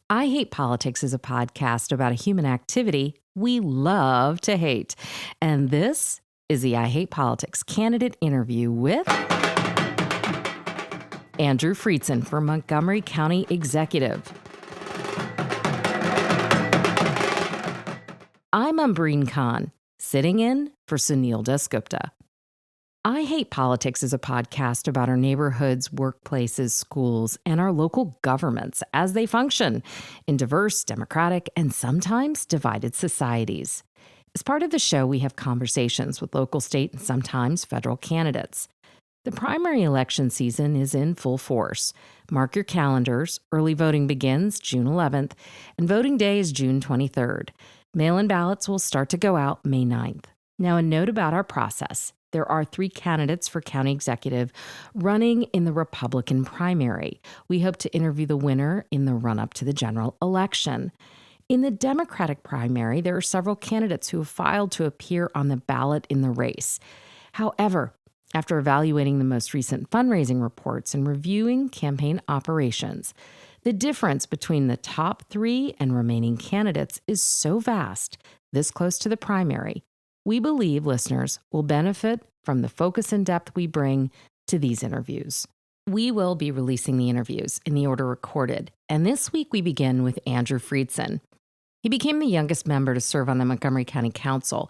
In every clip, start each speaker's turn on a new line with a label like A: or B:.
A: I Hate Politics is a podcast about a human activity we love to hate. And this is the I Hate Politics candidate interview with Andrew Friedson for Montgomery County Executive. I'm Umbreen Khan, sitting in for Sunil Dasgupta. I Hate Politics is a podcast about our neighborhoods, workplaces, schools, and our local governments as they function in diverse, democratic, and sometimes divided societies. As part of the show, we have conversations with local, state, and sometimes federal candidates. The primary election season is in full force. Mark your calendars. Early voting begins June 11th, and voting day is June 23rd. Mail-in ballots will start to go out May 9th. Now, a note about our process. There are 3 candidates for county executive running in the Republican primary. We hope to interview the winner in the run-up to the general election. In the Democratic primary, there are several candidates who have filed to appear on the ballot in the race. However, after evaluating the most recent fundraising reports and reviewing campaign operations, the difference between the top 3 and remaining candidates is so vast, this close to the primary, we believe listeners will benefit from the focus and depth we bring to these interviews. We will be releasing the interviews in the order recorded, and this week we begin with Andrew Friedson. He became the youngest member to serve on the Montgomery County Council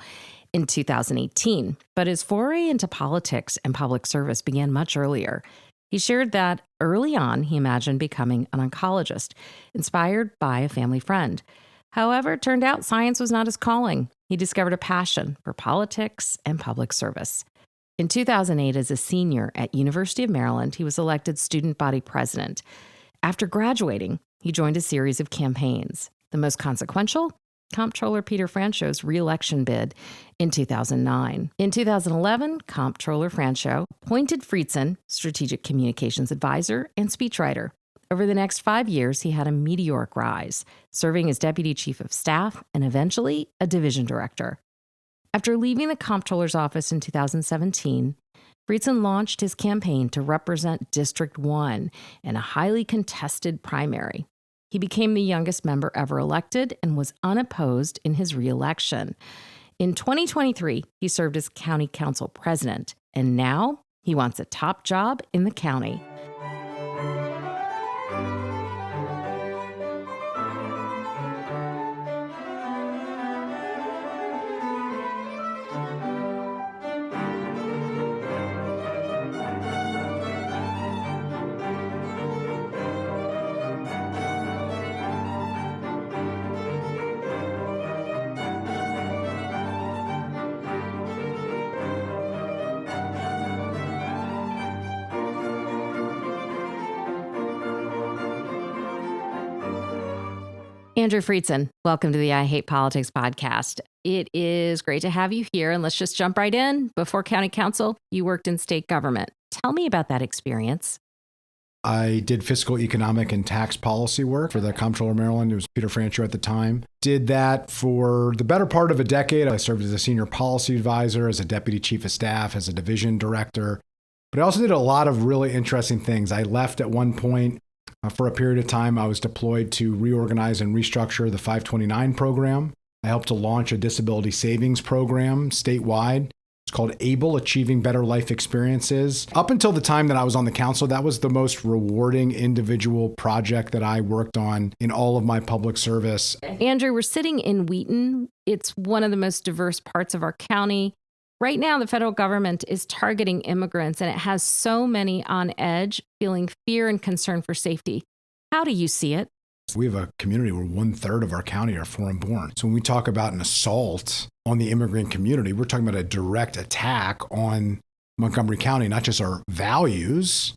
A: in 2018, but his foray into politics and public service began much earlier. He shared that early on he imagined becoming an oncologist, inspired by a family friend. However, it turned out science was not his calling. He discovered a passion for politics and public service. In 2008, as a senior at University of Maryland, he was elected student body president. After graduating, he joined a series of campaigns. The most consequential, Comptroller Peter Francho's re-election bid in 2009. In 2011, Comptroller Francho appointed Friedson strategic communications advisor and speechwriter. Over the next 5 years, he had a meteoric rise, serving as deputy chief of staff and eventually a division director. After leaving the comptroller's office in 2017, Friedson launched his campaign to represent District 1 in a highly contested primary. He became the youngest member ever elected and was unopposed in his re-election. In 2023, he served as county council president, and now he wants a top job in the county. Andrew Friedson, welcome to the I Hate Politics podcast. It is great to have you here, and let's just jump right in. Before county council, you worked in state government. Tell me about that experience.
B: I did fiscal, economic, and tax policy work for the Comptroller of Maryland. It was Peter Francho at the time. Did that for the better part of a decade. I served as a senior policy advisor, as a deputy chief of staff, as a division director. But I also did a lot of really interesting things. I left at one point. For a period of time, I was deployed to reorganize and restructure the 529 program. I helped to launch a disability savings program statewide. It's called ABLE, Achieving Better Life Experiences. Up until the time that I was on the council, that was the most rewarding individual project that I worked on in all of my public service.
A: Andrew, we're sitting in Wheaton. It's one of the most diverse parts of our county. Right now, the federal government is targeting immigrants, and it has so many on edge, feeling fear and concern for safety. How do you see it?
B: We have a community where 1/3 of our county are foreign born. So when we talk about an assault on the immigrant community, we're talking about a direct attack on Montgomery County, not just our values,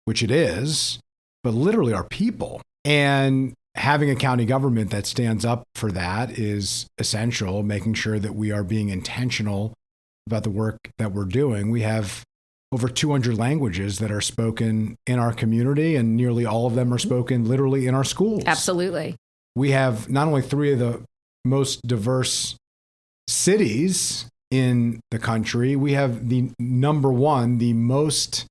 B: which it is, but literally our people. And having a county government that stands up for that is essential, making sure that we are being intentional about the work that we're doing. We have over 200 languages that are spoken in our community, and nearly all of them are spoken literally in our schools.
A: Absolutely.
B: We have not only 3 of the most diverse cities in the country, we have the number 1, the most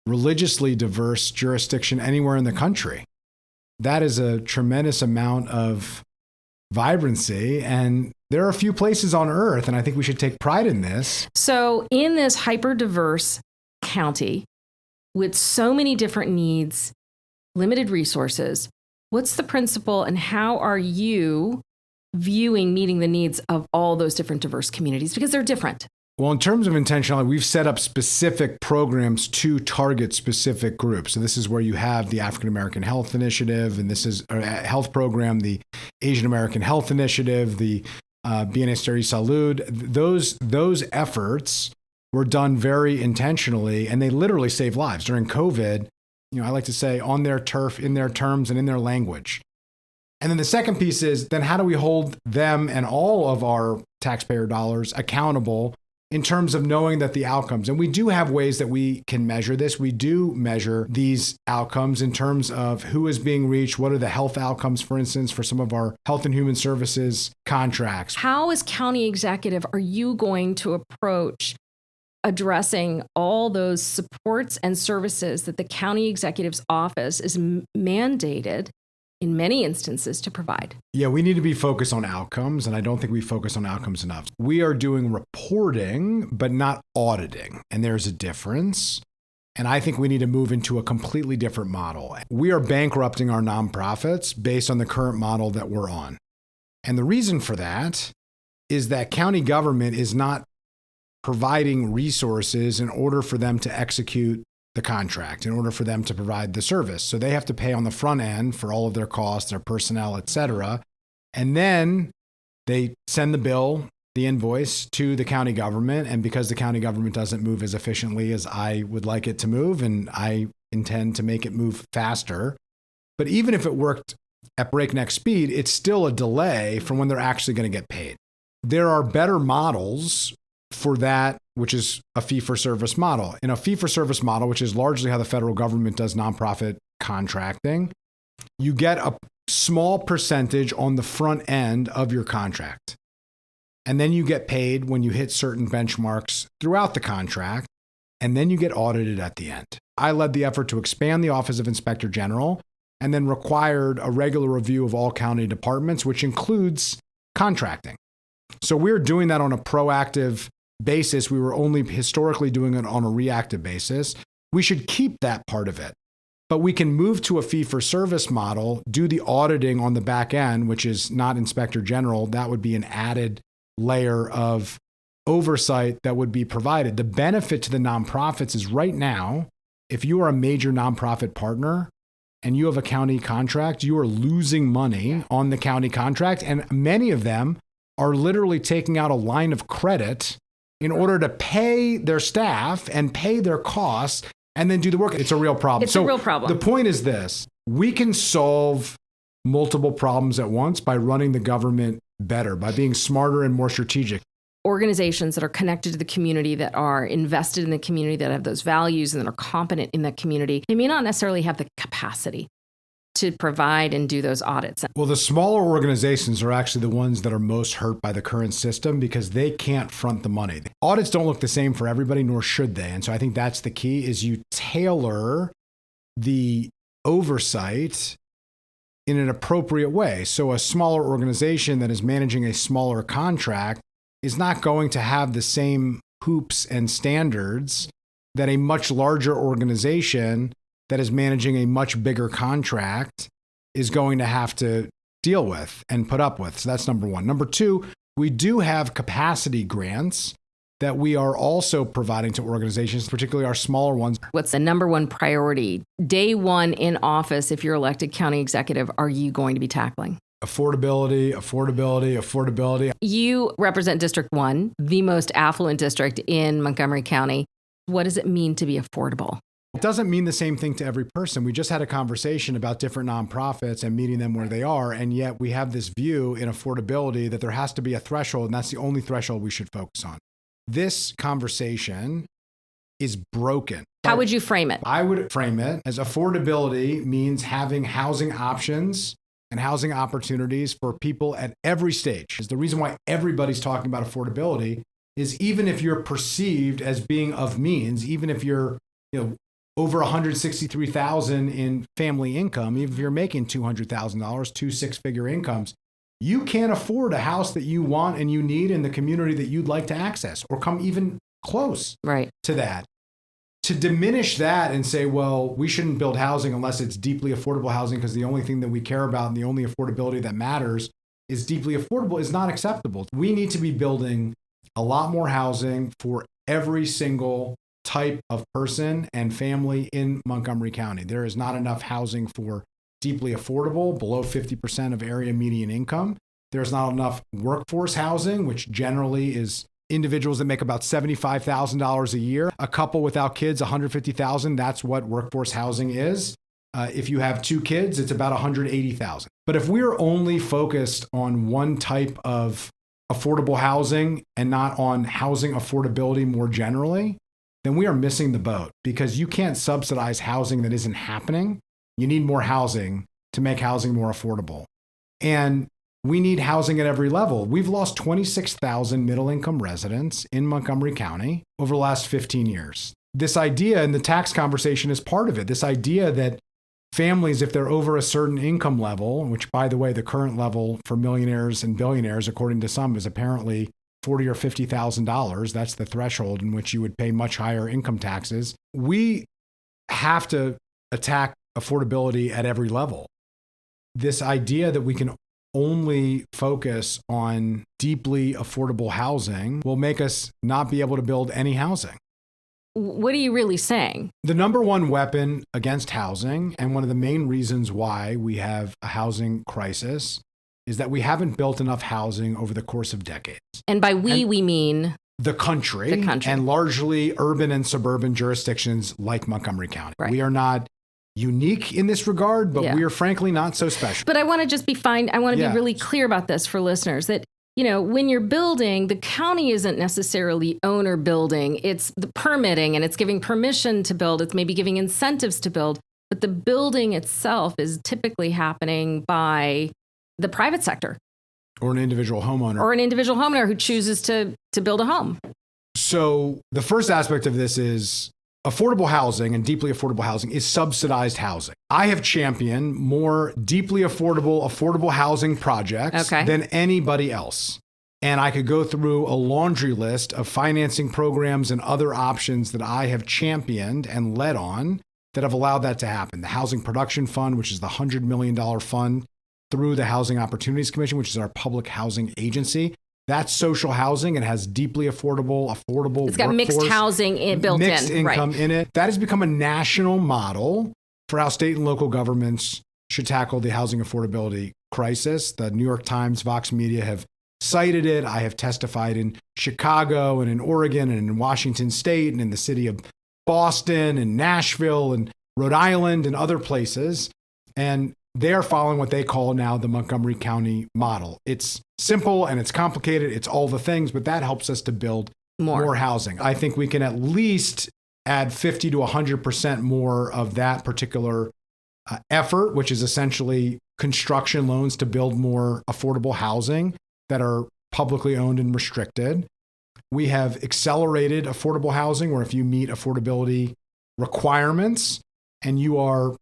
B: religiously diverse jurisdiction anywhere in the country. that is a tremendous amount of vibrancy. And there are a few places on earth, and I think we should take pride in this.
A: So in this hyper-diverse county with so many different needs, limited resources, what's the principle and how are you viewing meeting the needs of all those different diverse communities? Because they're different.
B: Well, in terms of intentionality, we've set up specific programs to target specific groups. So this is where you have the African American Health Initiative, and this is a health program, the Asian American Health Initiative, the Bienestar y Salud. Those efforts were done very intentionally, and they literally saved lives during COVID. I like to say on their turf, in their terms, and in their language. And then the second piece is then how do we hold them and all of our taxpayer dollars accountable in terms of knowing that the outcomes, and we do have ways that we can measure this. We do measure these outcomes in terms of who is being reached, what are the health outcomes, for instance, for some of our health and human services contracts.
A: How, as county executive, are you going to approach addressing all those supports and services that the county executive's office is mandated in many instances to provide?
B: Yeah, we need to be focused on outcomes, and I don't think we focus on outcomes enough. We are doing reporting, but not auditing, and there's a difference. And I think we need to move into a completely different model. We are bankrupting our nonprofits based on the current model that we're on. And the reason for that is that county government is not providing resources in order for them to execute the contract, in order for them to provide the service. So they have to pay on the front end for all of their costs, their personnel, et cetera. And then they send the bill, the invoice to the county government. And because the county government doesn't move as efficiently as I would like it to move, and I intend to make it move faster, but even if it worked at breakneck speed, it's still a delay from when they're actually going to get paid. There are better models for that, which is a fee-for-service model. In a fee-for-service model, which is largely how the federal government does nonprofit contracting, you get a small percentage on the front end of your contract. And then you get paid when you hit certain benchmarks throughout the contract, and then you get audited at the end. I led the effort to expand the Office of Inspector General and then required a regular review of all county departments, which includes contracting. So we're doing that on a proactive basis. We were only historically doing it on a reactive basis. We should keep that part of it, but we can move to a fee-for-service model, do the auditing on the back end, which is not Inspector General. That would be an added layer of oversight that would be provided. The benefit to the nonprofits is right now, if you are a major nonprofit partner and you have a county contract, you are losing money on the county contract. And many of them are literally taking out a line of credit in order to pay their staff and pay their costs and then do the work. It's a real problem.
A: It's a real problem.
B: The point is this: we can solve multiple problems at once by running the government better, by being smarter and more strategic.
A: Organizations that are connected to the community, that are invested in the community, that have those values and that are competent in that community, they may not necessarily have the capacity to provide and do those audits.
B: Well, the smaller organizations are actually the ones that are most hurt by the current system because they can't front the money. Audits don't look the same for everybody, nor should they. And so I think that's the key, is you tailor the oversight in an appropriate way. So a smaller organization that is managing a smaller contract is not going to have the same hoops and standards that a much larger organization that is managing a much bigger contract is going to have to deal with and put up with. So that's number one. Number two, we do have capacity grants that we are also providing to organizations, particularly our smaller ones.
A: What's the number one priority? Day one in office, if you're elected county executive, are you going to be tackling?
B: Affordability, affordability, affordability.
A: You represent District 1, the most affluent district in Montgomery County. What does it mean to be affordable?
B: It doesn't mean the same thing to every person. We just had a conversation about different nonprofits and meeting them where they are. And yet we have this view in affordability that there has to be a threshold, and that's the only threshold we should focus on. This conversation is broken.
A: How would you frame it?
B: I would frame it as affordability means having housing options and housing opportunities for people at every stage. The reason why everybody's talking about affordability is even if you're perceived as being of means, even if you're, over $163,000 in family income, even if you're making $200,000, two six-figure incomes, you can't afford a house that you want and you need in the community that you'd like to access or come even close to that. To diminish that and say, well, we shouldn't build housing unless it's deeply affordable housing because the only thing that we care about and the only affordability that matters is deeply affordable is not acceptable. We need to be building a lot more housing for every single type of person and family in Montgomery County. There is not enough housing for deeply affordable, below 50% of area median income. There's not enough workforce housing, which generally is individuals that make about $75,000 a year. A couple without kids, $150,000. That's what workforce housing is. If you have two kids, it's about $180,000. But if we're only focused on one type of affordable housing and not on housing affordability more generally, then we are missing the boat because you can't subsidize housing that isn't happening. You need more housing to make housing more affordable. And we need housing at every level. We've lost 26,000 middle-income residents in Montgomery County over the last 15 years. This idea, and the tax conversation is part of it, this idea that families, if they're over a certain income level, which, by the way, the current level for millionaires and billionaires, according to some, is apparently $40,000 or $50,000. That's the threshold in which you would pay much higher income taxes. We have to attack affordability at every level. This idea that we can only focus on deeply affordable housing will make us not be able to build any housing.
A: What are you really saying?
B: The number one weapon against housing, and one of the main reasons why we have a housing crisis, is that we haven't built enough housing over the course of decades.
A: And by we mean
B: the country, and largely urban and suburban jurisdictions like Montgomery County.
A: Right.
B: We are not unique in this regard, but we are frankly not so special.
A: But I want to just be fine. I want to be really clear about this for listeners that, you know, when you're building, the county isn't necessarily owner building. It's the permitting and it's giving permission to build. It's maybe giving incentives to build. But the building itself is typically happening by the private sector.
B: Or an individual homeowner.
A: Or an individual homeowner who chooses to build a home.
B: So the first aspect of this is affordable housing, and deeply affordable housing is subsidized housing. I have championed more deeply affordable housing projects than anybody else. And I could go through a laundry list of financing programs and other options that I have championed and led on that have allowed that to happen. The Housing Production Fund, which is the $100 million fund through the Housing Opportunities Commission, which is our public housing agency. That's social housing. It has deeply affordable
A: It's got mixed housing built in.
B: Mixed income in it. That has become a national model for how state and local governments should tackle the housing affordability crisis. The New York Times, Vox Media have cited it. I have testified in Chicago and in Oregon and in Washington State and in the city of Boston and Nashville and Rhode Island and other places. And they're following what they call now the Montgomery County model. It's simple and it's complicated. It's all the things, but that helps us to build more housing. I think we can at least add 50 to 100% more of that particular effort, which is essentially construction loans to build more affordable housing that are publicly owned and restricted. We have accelerated affordable housing, where if you meet affordability requirements and you are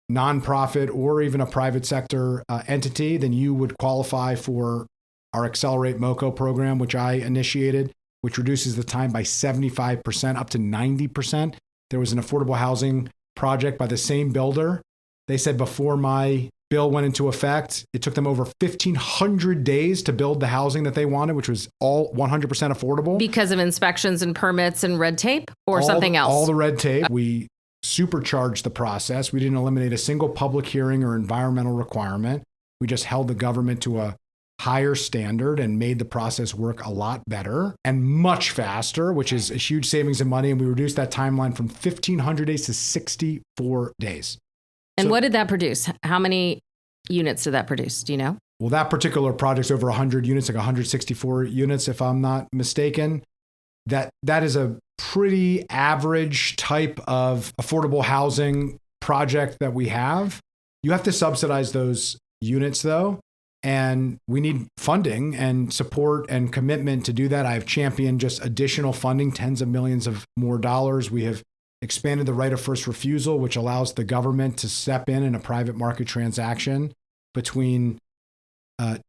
B: nonprofit or even a private sector entity, then you would qualify for our Accelerate MoCo program, which I initiated, which reduces the time by 75% up to 90%. There was an affordable housing project by the same builder. They said before my bill went into effect, it took them over 1,500 days to build the housing that they wanted, which was all 100% affordable.
A: Because of inspections and permits and red tape or something else?
B: All the red tape. We supercharged the process. We didn't eliminate a single public hearing or environmental requirement. We just held the government to a higher standard and made the process work a lot better and much faster, which is a huge savings in money. And we reduced that timeline from 1,500 days to 64 days.
A: And what did that produce? How many units did that produce? Do you know?
B: Well, that particular project's over 100 units, like 164 units, if I'm not mistaken. That is a pretty average type of affordable housing project that we have. You have to subsidize those units, though, and we need funding and support and commitment to do that. I've championed just additional funding, tens of millions of more dollars. We have expanded the right of first refusal, which allows the government to step in a private market transaction between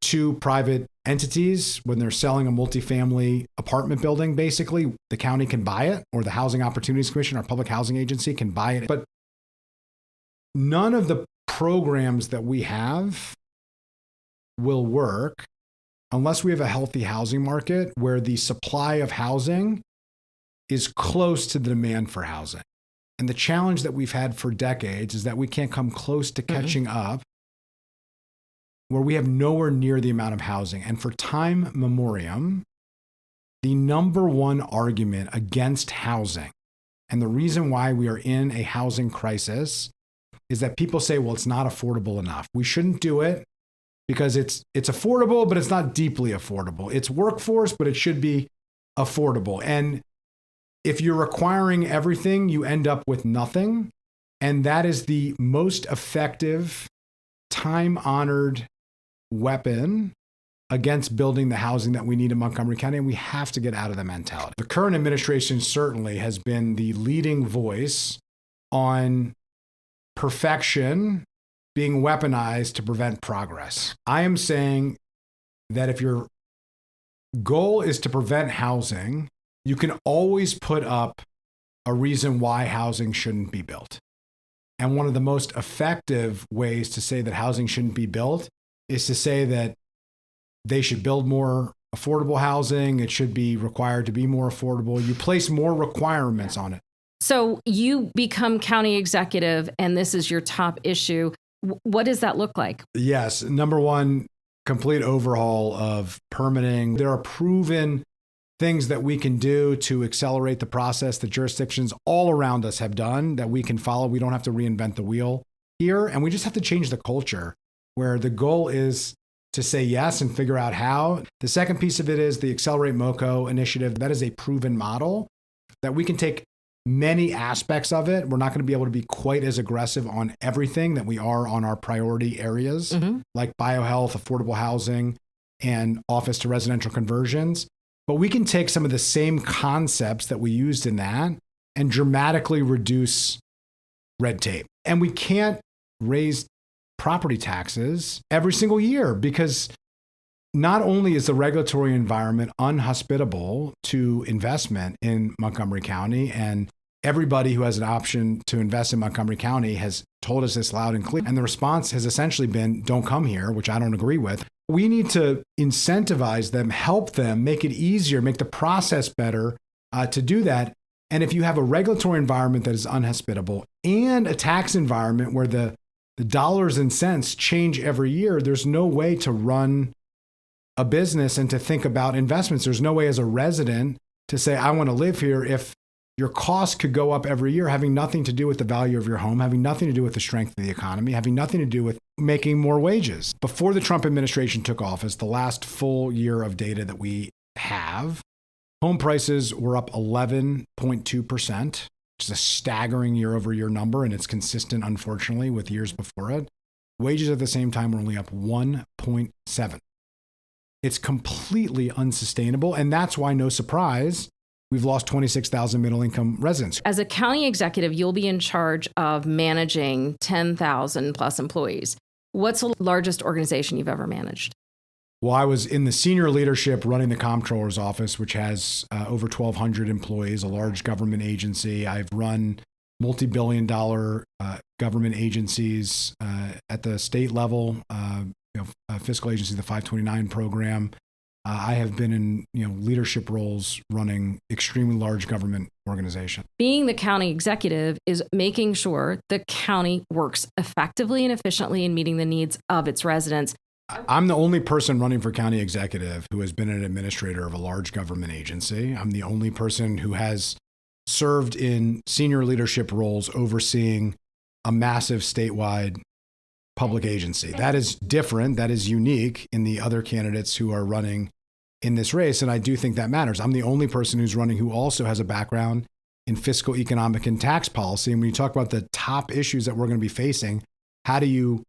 B: two private entities. When they're selling a multifamily apartment building, basically, the county can buy it, or the Housing Opportunities Commission, our public housing agency, can buy it. But none of the programs that we have will work unless we have a healthy housing market where the supply of housing is close to the demand for housing. And the challenge that we've had for decades is that we can't come close to catching up, where we have nowhere near the amount of housing. And for time memoriam, the number one argument against housing, and the reason why we are in a housing crisis, is that people say, well, it's not affordable enough. We shouldn't do it because it's affordable, but it's not deeply affordable. It's workforce, but it should be affordable. And if you're requiring everything, you end up with nothing. And that is the most effective, time-honored weapon against building the housing that we need in Montgomery County. And we have to get out of the mentality. The current administration certainly has been the leading voice on perfection being weaponized to prevent progress. I am saying that if your goal is to prevent housing, you can always put up a reason why housing shouldn't be built. And one of the most effective ways to say that housing shouldn't be built is to say that they should build more affordable housing. It should be required to be more affordable. You place more requirements on it.
A: So you become county executive, and this is your top issue. What does that look like?
B: Yes. Number one, complete overhaul of permitting. There are proven things that we can do to accelerate the process that jurisdictions all around us have done that we can follow. We don't have to reinvent the wheel here. And we just have to change the culture where the goal is to say yes and figure out how. The second piece of it is the Accelerate MoCo initiative. That is a proven model that we can take many aspects of it. We're not going to be able to be quite as aggressive on everything that we are on our priority areas, like biohealth, affordable housing, and office to residential conversions. But we can take some of the same concepts that we used in that and dramatically reduce red tape. And we can't raise property taxes every single year because not only is the regulatory environment unhospitable to investment in Montgomery County, and everybody who has an option to invest in Montgomery County has told us this loud and clear, and the response has essentially been, don't come here, which I don't agree with. We need to incentivize them, help them, make it easier, make the process better to do that. And if you have a regulatory environment that is unhospitable and a tax environment where the dollars and cents change every year, there's no way to run a business and to think about investments. There's no way as a resident to say, I want to live here if your costs could go up every year, having nothing to do with the value of your home, having nothing to do with the strength of the economy, having nothing to do with making more wages. Before the Trump administration took office, the last full year of data that we have, home prices were up 11.2%, which is a staggering year over year number, and it's consistent, unfortunately, with years before it. Wages at the same time were only up 1.7%. It's completely unsustainable, and that's why, no surprise, we've lost 26,000 middle-income residents.
A: As a county executive, you'll be in charge of managing 10,000 plus employees. What's the largest organization you've ever managed?
B: Well, I was in the senior leadership running the comptroller's office, which has over 1,200 employees, a large government agency. I've run multi-billion-dollar government agencies at the state level, fiscal agency, the 529 program. I have been in leadership roles running extremely large government organizations. Being
A: the county executive is making sure the county works effectively and efficiently in meeting the needs of its residents.
B: I'm the only person running for county executive who has been an administrator of a large government agency. I'm the only person who has served in senior leadership roles overseeing a massive statewide public agency. That is different. That is unique in the other candidates who are running in this race. And I do think that matters. I'm the only person who's running who also has a background in fiscal, economic, and tax policy. And when you talk about the top issues that we're going to be facing, how do you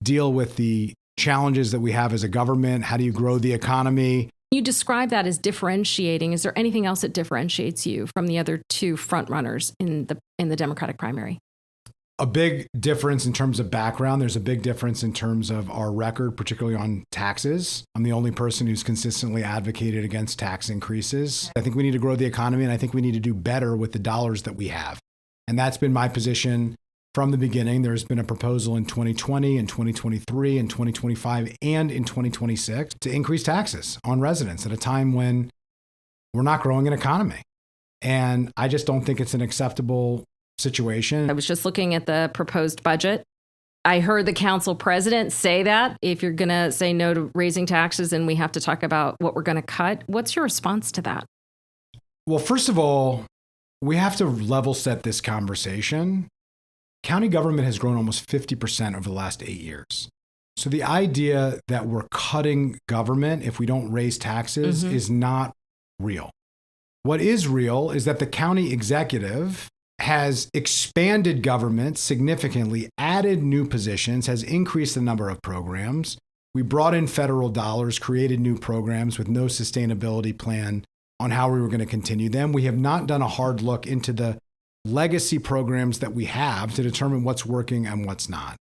B: deal with the challenges that we have as a government? How do you grow the economy?
A: You describe that as differentiating. Is there anything else that differentiates you from the other two frontrunners in the Democratic primary?
B: A big difference in terms of background. There's a big difference in terms of our record, particularly on taxes. I'm the only person who's consistently advocated against tax increases. I think we need to grow the economy, and I think we need to do better with the dollars that we have. And that's been my position from the beginning. There's been a proposal in 2020, in 2023, in 2025, and in 2026 to increase taxes on residents at a time when we're not growing an economy. And I just don't think it's an acceptable situation.
A: I was just looking at the proposed budget. I heard the council president say that if you're going to say no to raising taxes and we have to talk about what we're going to cut, what's your response to that?
B: Well, first of all, we have to level set this conversation. County government has grown almost 50% over the last 8 years. So the idea that we're cutting government if we don't raise taxes is not real. What is real is that the county executive has expanded government significantly, added new positions, has increased the number of programs. We brought in federal dollars, created new programs with no sustainability plan on how we were going to continue them. We have not done a hard look into the legacy programs that we have to determine what's working and what's not.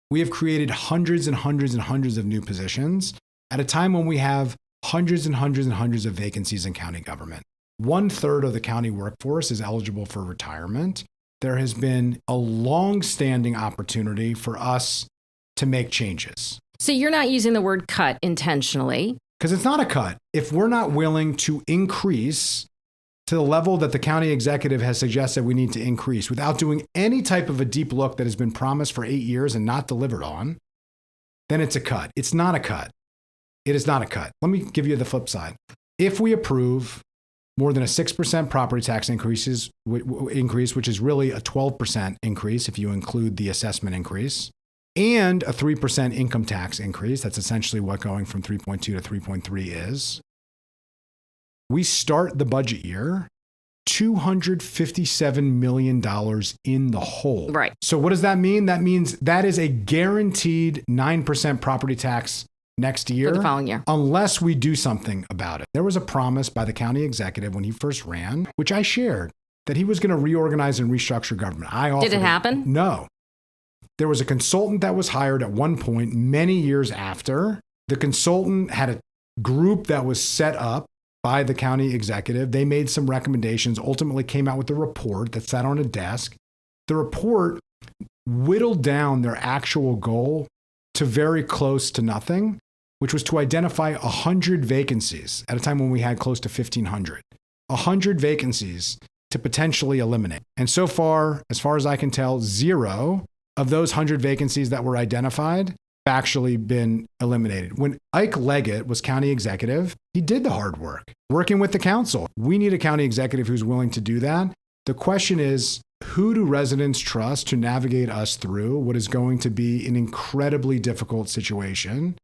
B: We have created hundreds and hundreds and hundreds of new positions at a time when we have hundreds and hundreds and hundreds of vacancies in county government. 1/3 of the county workforce is eligible for retirement. There has been a long-standing opportunity for us to make changes.
A: So you're not using the word cut intentionally.
B: Because it's not a cut. If we're not willing to increase to the level that the county executive has suggested we need to increase without doing any type of a deep look that has been promised for 8 years and not delivered on, then it's a cut. It's not a cut. It is not a cut. Let me give you the flip side. If we approve more than a 6% property tax increase, which is really a 12% increase if you include the assessment increase, and a 3% income tax increase, that's essentially what going from 3.2 to 3.3 is, we start the budget year $257 million in the hole.
A: Right.
B: So what does that mean? That means that is a guaranteed 9% property tax next year.
A: For the following year.
B: Unless we do something about it. There was a promise by the county executive when he first ran, which I shared, that he was going to reorganize and restructure government.
A: Did it happen?
B: No. There was a consultant that was hired at one point many years after. The consultant had a group that was set up by the county executive. They made some recommendations, ultimately came out with a report that sat on a desk. The report whittled down their actual goal to very close to nothing, which was to identify 100 vacancies at a time when we had close to 1,500. 100 vacancies to potentially eliminate. And so far as I can tell, 0 of those 100 vacancies that were identified have actually been eliminated. When Ike Leggett was county executive, he did the hard work, working with the council. We need a county executive who's willing to do that. The question is, who do residents trust to navigate us through what is going to be an incredibly difficult situation?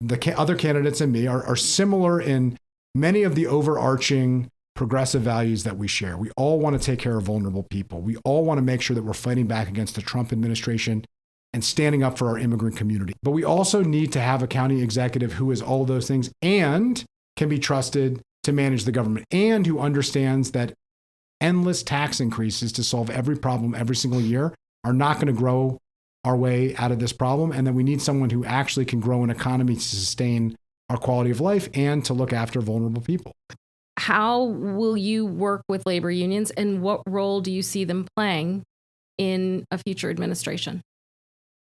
B: The other candidates and me are similar in many of the overarching progressive values that we share. We all want to take care of vulnerable people. We all want to make sure that we're fighting back against the Trump administration and standing up for our immigrant community. But we also need to have a county executive who is all of those things and can be trusted to manage the government and who understands that endless tax increases to solve every problem every single year are not going to grow our way out of this problem, and that we need someone who actually can grow an economy to sustain our quality of life and to look after vulnerable people.
A: How will you work with labor unions, and what role do you see them playing in a future administration?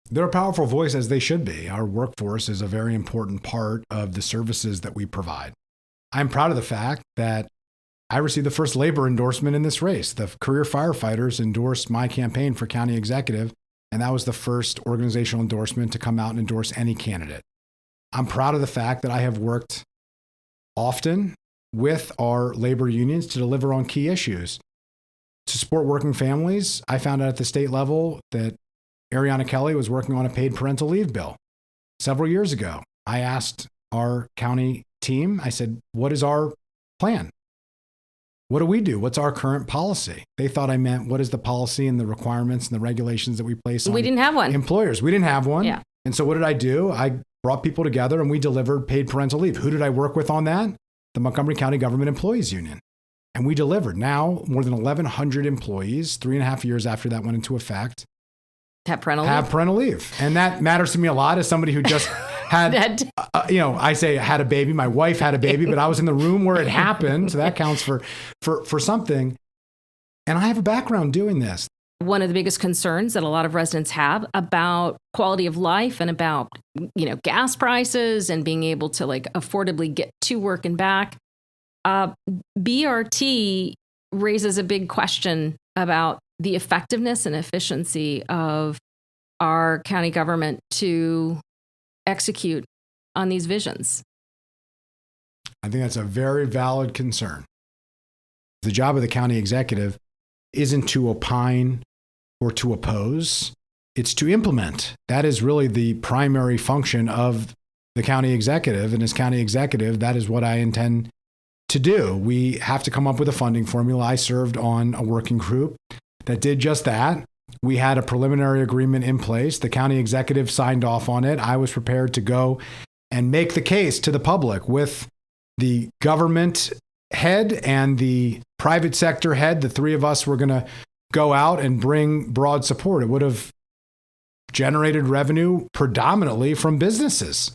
B: They're a powerful voice, as they should be. Our workforce is a very important part of the services that we provide. I'm proud of the fact that I received the first labor endorsement in this race. The career firefighters endorsed my campaign for county executive, and that was the first organizational endorsement to come out and endorse any candidate. I'm proud of the fact that I have worked often with our labor unions to deliver on key issues. To support working families, I found out at the state level that Ariana Kelly was working on a paid parental leave bill. Several years ago, I asked our county team, I said, what is our plan? What do we do? What's our current policy? They thought I meant, what is the policy and the requirements and the regulations that we place on
A: We didn't have one.
B: Employers? We didn't have one.
A: Yeah.
B: And so what did I do? I brought people together and we delivered paid parental leave. Who did I work with on that? the Montgomery County Government Employees Union. And we delivered. Now, more than 1,100 employees, 3.5 years after that went into effect,
A: have parental
B: leave. And that matters to me a lot as somebody who just had, I say had a baby. My wife had a baby, but I was in the room where it happened. So that counts for something. And I have a background doing this.
A: One of the biggest concerns that a lot of residents have about quality of life and about, gas prices and being able to affordably get to work and back. BRT raises a big question about the effectiveness and efficiency of our county government to execute on these visions.
B: I think that's a very valid concern. The job of the county executive isn't to opine or to oppose, it's to implement. That is really the primary function of the county executive. And as county executive, that is what I intend to do. We have to come up with a funding formula. I served on a working group that did just that. We had a preliminary agreement in place. The county executive signed off on it. I was prepared to go and make the case to the public with the government head and the private sector head. The three of us were going to go out and bring broad support. It would have generated revenue predominantly from businesses,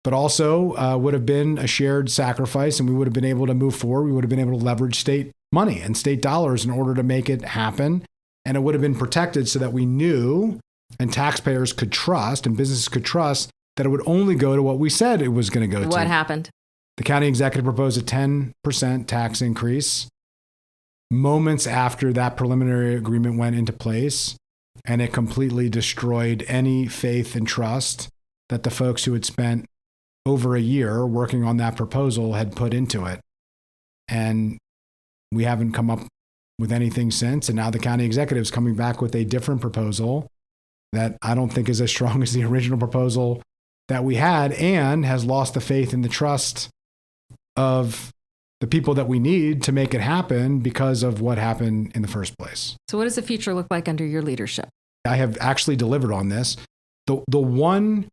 B: but also would have been a shared sacrifice, and we would have been able to move forward. We would have been able to leverage state money and state dollars in order to make it happen. And it would have been protected so that we knew and taxpayers could trust and businesses could trust that it would only go to what we said it was going to go to.
A: What happened?
B: The county executive proposed a 10% tax increase moments after that preliminary agreement went into place, and it completely destroyed any faith and trust that the folks who had spent over a year working on that proposal had put into it. And we haven't come up with anything since. And now the county executive is coming back with a different proposal that I don't think is as strong as the original proposal that we had, and has lost the faith and the trust of the people that we need to make it happen because of what happened in the first place.
A: So what does the future look like under your leadership?
B: I have actually delivered on this. The one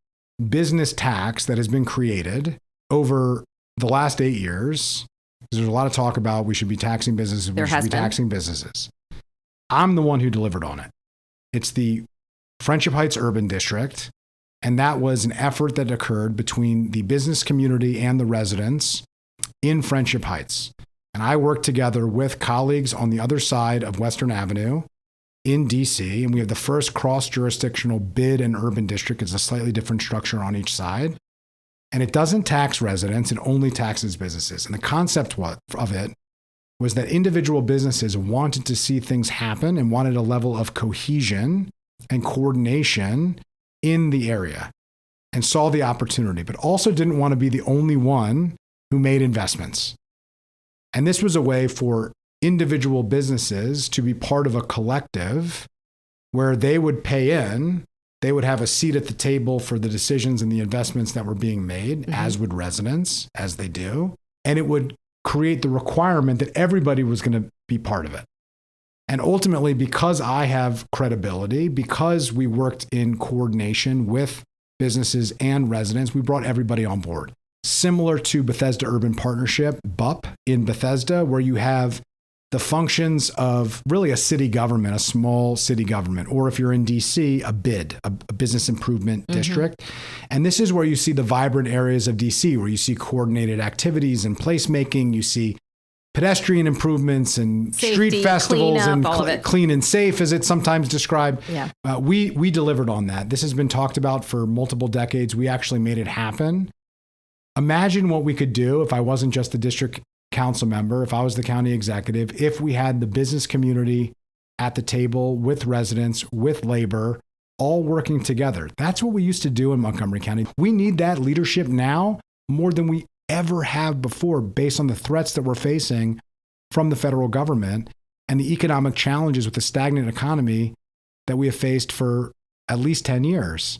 B: business tax that has been created over the last 8 years, because there's a lot of talk about we should be taxing businesses, taxing businesses. I'm the one who delivered on it. It's the Friendship Heights Urban District, and that was an effort that occurred between the business community and the residents in Friendship Heights. And I worked together with colleagues on the other side of Western Avenue in DC, and we have the first cross-jurisdictional bid and urban district. It's a slightly different structure on each side. And it doesn't tax residents, it only taxes businesses. And the concept of it was that individual businesses wanted to see things happen and wanted a level of cohesion and coordination in the area and saw the opportunity, but also didn't want to be the only one who made investments. And this was a way for individual businesses to be part of a collective where they would pay in, they would have a seat at the table for the decisions and the investments that were being made, as would residents, as they do. And it would create the requirement that everybody was going to be part of it. And ultimately, because I have credibility, because we worked in coordination with businesses and residents, we brought everybody on board. Similar to Bethesda Urban Partnership, BUP, in Bethesda, where you have the functions of really a city government, a small city government, or if you're in DC, a BID, a business improvement district. And this is where you see the vibrant areas of DC, where you see coordinated activities and placemaking, you see pedestrian improvements and safety, street festivals and clean and safe, as it's sometimes described.
A: Yeah.
B: We delivered on that. This has been talked about for multiple decades. We actually made it happen. Imagine what we could do if I wasn't just the district council member, if I was the county executive, if we had the business community at the table with residents, with labor, all working together. That's what we used to do in Montgomery County. We need that leadership now more than we ever have before, based on the threats that we're facing from the federal government and the economic challenges with the stagnant economy that we have faced for at least 10 years.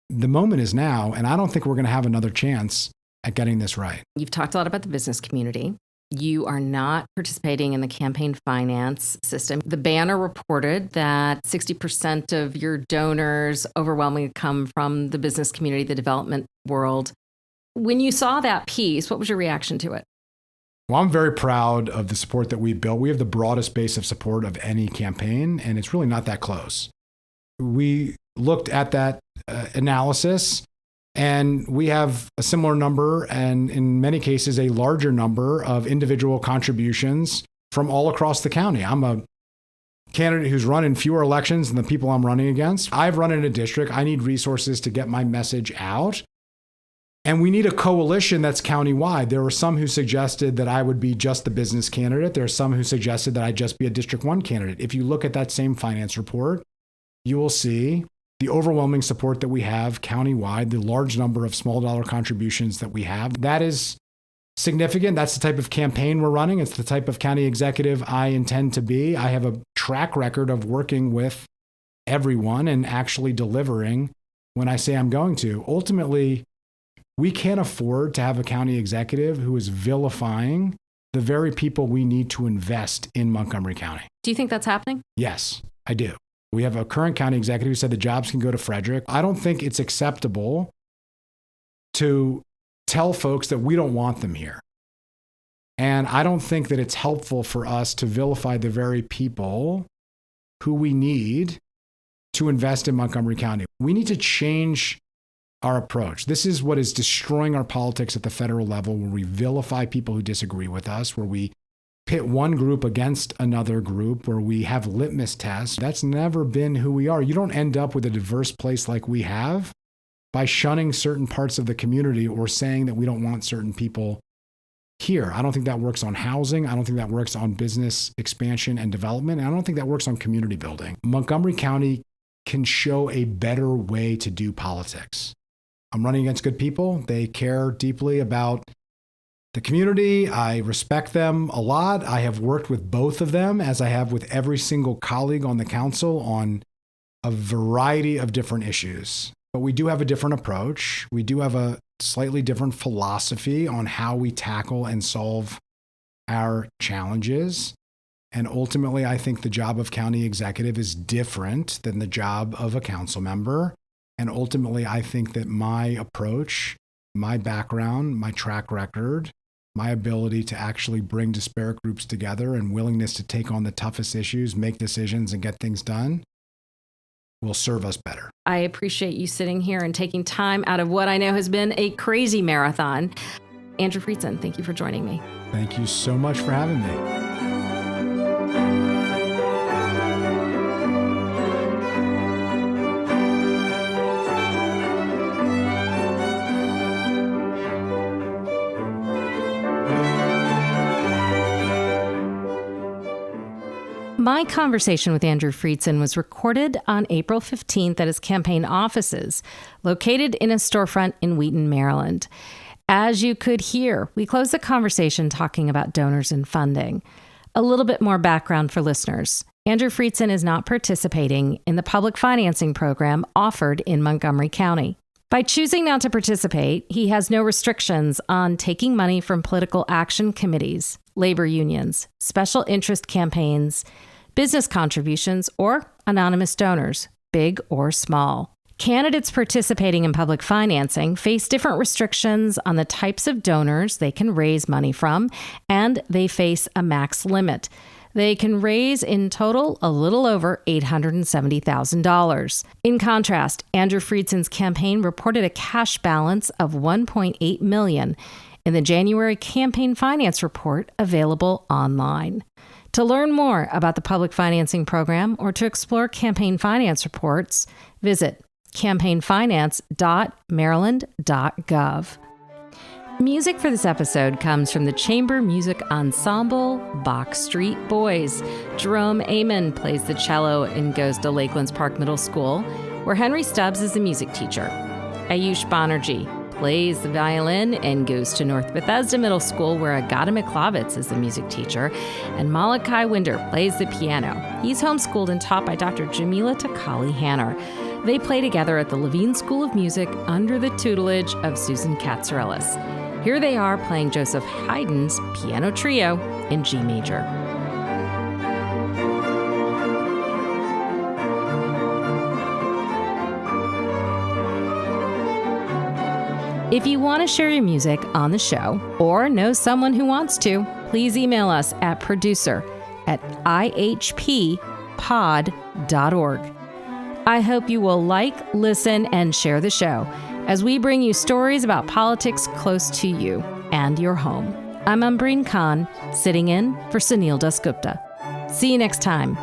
B: The moment is now, and I don't think we're going to have another chance at getting this right.
A: You've talked a lot about the business community. You are not participating in the campaign finance system. The Banner reported that 60% of your donors overwhelmingly come from the business community, the development world. When you saw that piece, what was your reaction to it?
B: Well, I'm very proud of the support that we built. We have the broadest base of support of any campaign, and it's really not that close. We looked at that analysis, and we have a similar number, and in many cases, a larger number of individual contributions from all across the county. I'm a candidate who's run in fewer elections than the people I'm running against. I've run in a district. I need resources to get my message out. And we need a coalition that's countywide. There were some who suggested that I would be just the business candidate. There are some who suggested that I'd just be a District 1 candidate. If you look at that same finance report, you will see the overwhelming support that we have countywide, the large number of small dollar contributions that we have. That is significant. That's the type of campaign we're running. It's the type of county executive I intend to be. I have a track record of working with everyone and actually delivering when I say I'm going to. Ultimately, we can't afford to have a county executive who is vilifying the very people we need to invest in Montgomery County.
A: Do you think that's happening?
B: Yes, I do. We have a current county executive who said the jobs can go to Frederick. I don't think it's acceptable to tell folks that we don't want them here. And I don't think that it's helpful for us to vilify the very people who we need to invest in Montgomery County. We need to change our approach. This is what is destroying our politics at the federal level, where we vilify people who disagree with us, where we pit one group against another group, where we have litmus tests. That's never been who we are. You don't end up with a diverse place like we have by shunning certain parts of the community or saying that we don't want certain people here. I don't think that works on housing. I don't think that works on business expansion and development. And I don't think that works on community building. Montgomery County can show a better way to do politics. I'm running against good people. They care deeply about the community. I respect them a lot. I have worked with both of them, as I have with every single colleague on the council, on a variety of different issues. But we do have a different approach. We do have a slightly different philosophy on how we tackle and solve our challenges. And ultimately, I think the job of county executive is different than the job of a council member. And ultimately, I think that my approach, my background, my track record, my ability to actually bring disparate groups together and willingness to take on the toughest issues, make decisions, and get things done will serve us better.
A: I appreciate you sitting here and taking time out of what I know has been a crazy marathon. Andrew Friedson, thank you for joining me.
B: Thank you so much for having me.
A: My conversation with Andrew Friedson was recorded on April 15th at his campaign offices, located in a storefront in Wheaton, Maryland. As you could hear, we closed the conversation talking about donors and funding. A little bit more background for listeners. Andrew Friedson is not participating in the public financing program offered in Montgomery County. By choosing not to participate, he has no restrictions on taking money from political action committees, labor unions, special interest campaigns, business contributions, or anonymous donors, big or small. Candidates participating in public financing face different restrictions on the types of donors they can raise money from, and they face a max limit. They can raise in total a little over $870,000. In contrast, Andrew Friedson's campaign reported a cash balance of $1.8 million in the January campaign finance report available online. To learn more about the public financing program or to explore campaign finance reports, visit campaignfinance.maryland.gov. Music for this episode comes from the chamber music ensemble Bach Street Boys. Jerome Amon plays the cello and goes to Lakelands Park Middle School, where Henry Stubbs is the music teacher. Ayush Banerjee plays the violin and goes to North Bethesda Middle School, where Agata McClavitz is the music teacher. And Malachi Winder plays the piano. He's homeschooled and taught by Dr. Jamila Takali Hanner. They play together at the Levine School of Music under the tutelage of Susan Katsarelis. Here they are playing Joseph Haydn's piano trio in G major. If you want to share your music on the show or know someone who wants to, please email us at producer@ihppod.org. I hope you will like, listen, and share the show as we bring you stories about politics close to you and your home. I'm Umbreen Khan, sitting in for Sunil Dasgupta. See you next time.